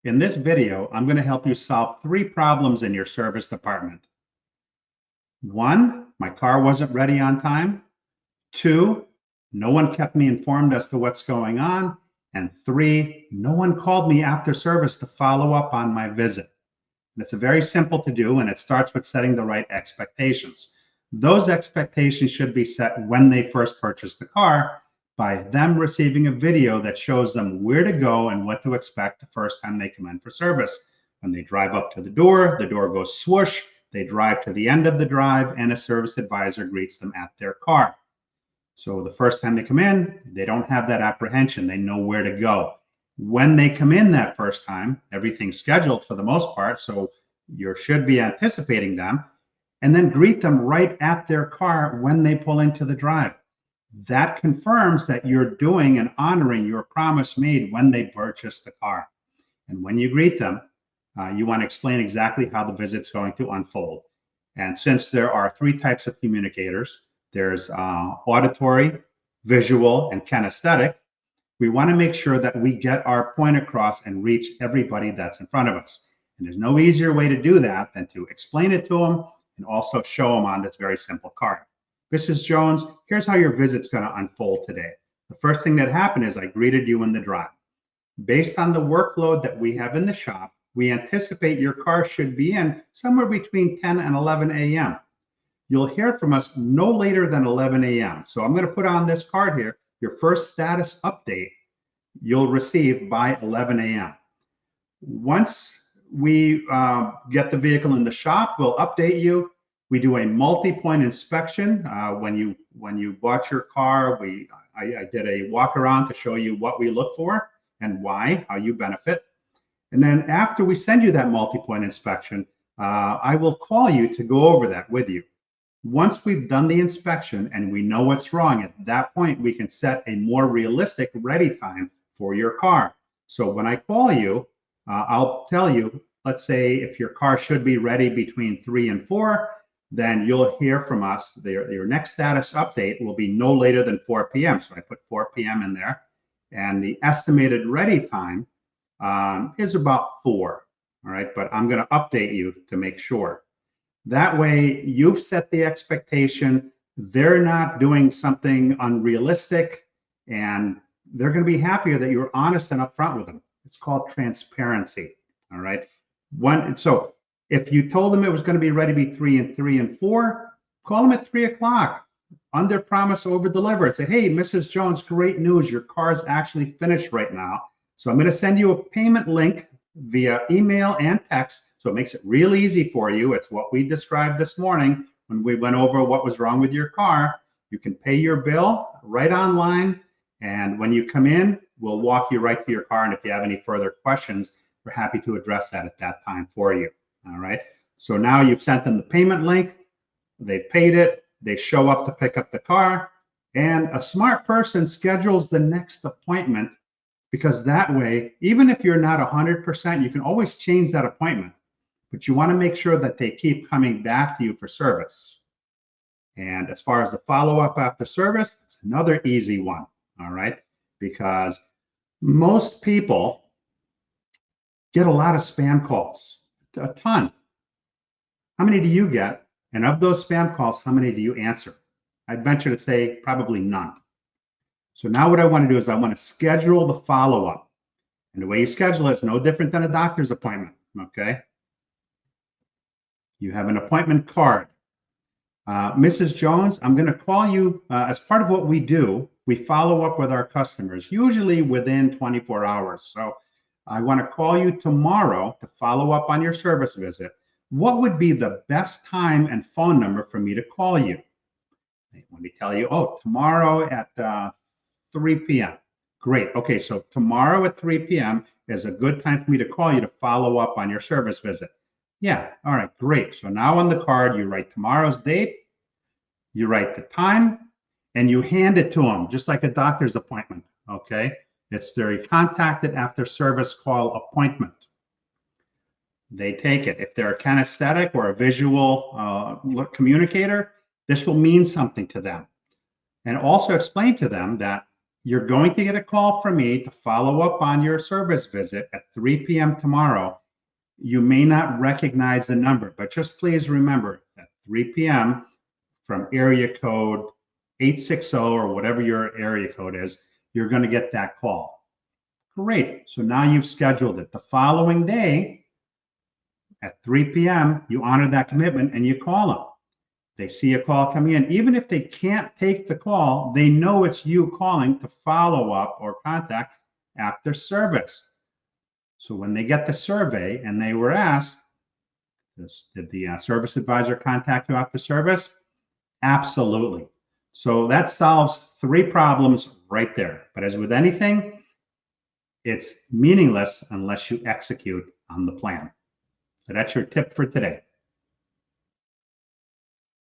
In this video, I'm going to help you solve 3 problems in your service department. 1, my car wasn't ready on time. 2, no one kept me informed as to what's going on. And 3, no one called me after service to follow up on my visit. And it's very simple to do, and it starts with setting the right expectations. Those expectations should be set when they first purchase the car, by them receiving a video that shows them where to go and what to expect the first time they come in for service. When they drive up to the door goes swoosh, they drive to the end of the drive, and a service advisor greets them at their car. So the first time they come in, they don't have that apprehension. They know where to go. When they come in that first time, everything's scheduled for the most part, so you should be anticipating them, and then greet them right at their car when they pull into the drive. That confirms that you're doing and honoring your promise made when they purchased the car. And when you greet them, you want to explain exactly how the visit's going to unfold. And since there are 3 types of communicators, there's auditory, visual, and kinesthetic, we want to make sure that we get our point across and reach everybody that's in front of us. And there's no easier way to do that than to explain it to them and also show them on this very simple card. Mrs. Jones, here's how your visit's going to unfold today. The first thing that happened is I greeted you in the drive. Based on the workload that we have in the shop, we anticipate your car should be in somewhere between 10 and 11 a.m. You'll hear from us no later than 11 a.m. So I'm going to put on this card here, your first status update you'll receive by 11 a.m. Once we get the vehicle in the shop, we'll update you. We do a multi-point inspection. When you bought your car, I did a walk around to show you what we look for and why, how you benefit. And then after we send you that multi-point inspection, I will call you to go over that with you. Once we've done the inspection and we know what's wrong, at that point, we can set a more realistic ready time for your car. So when I call you, I'll tell you, let's say if your car should be ready between 3 and 4, then you'll hear from us. Your next status update will be no later than 4 p.m. So I put 4 p.m. in there. And the estimated ready time is about 4. All right, but I'm going to update you to make sure. That way, you've set the expectation. They're not doing something unrealistic, and they're going to be happier that you're honest and upfront with them. It's called transparency. All right. So if you told them it was going to be ready between 3 and 4, call them at 3 o'clock. Under promise, over deliver. Say, hey, Mrs. Jones, great news. Your car is actually finished right now. So I'm going to send you a payment link via email and text. So it makes it real easy for you. It's what we described this morning when we went over what was wrong with your car. You can pay your bill right online. And when you come in, we'll walk you right to your car. And if you have any further questions, we're happy to address that at that time for you. All right. So now you've sent them the payment link. They've paid it. They show up to pick up the car. And a smart person schedules the next appointment, because that way, even if you're not 100%, you can always change that appointment. But you want to make sure that they keep coming back to you for service. And as far as the follow-up after service, it's another easy one. All right. Because most people get a lot of spam calls, a ton. How many do you get? And of those spam calls, how many do you answer? I'd venture to say probably none. So now what I want to do is I want to schedule the follow-up. And the way you schedule it is no different than a doctor's appointment, okay? You have an appointment card. Mrs. Jones, I'm going to call you as part of what we do. We follow up with our customers, usually within 24 hours. So I want to call you tomorrow to follow up on your service visit. What would be the best time and phone number for me to call you? Let me tell you, tomorrow at 3 p.m. Great. Okay, so tomorrow at 3 p.m. is a good time for me to call you to follow up on your service visit. Yeah, all right, great. So now on the card, you write tomorrow's date, you write the time, and you hand it to them, just like a doctor's appointment, okay? It's their contacted after service call appointment. They take it. If they're a kinesthetic or a visual communicator, this will mean something to them. And also explain to them that You're going to get a call from me to follow up on your service visit at 3 p.m. tomorrow. You may not recognize the number, but just please remember at 3 p.m. from area code 860 or whatever your area code is, you're going to get that call. Great. So now you've scheduled it. The following day at 3 p.m., you honor that commitment and you call them. They see a call coming in. Even if they can't take the call, they know it's you calling to follow up or contact after service. So when they get the survey and they were asked, did the service advisor contact you after service? Absolutely. So that solves 3 problems right there. But as with anything, it's meaningless unless you execute on the plan. So that's your tip for today.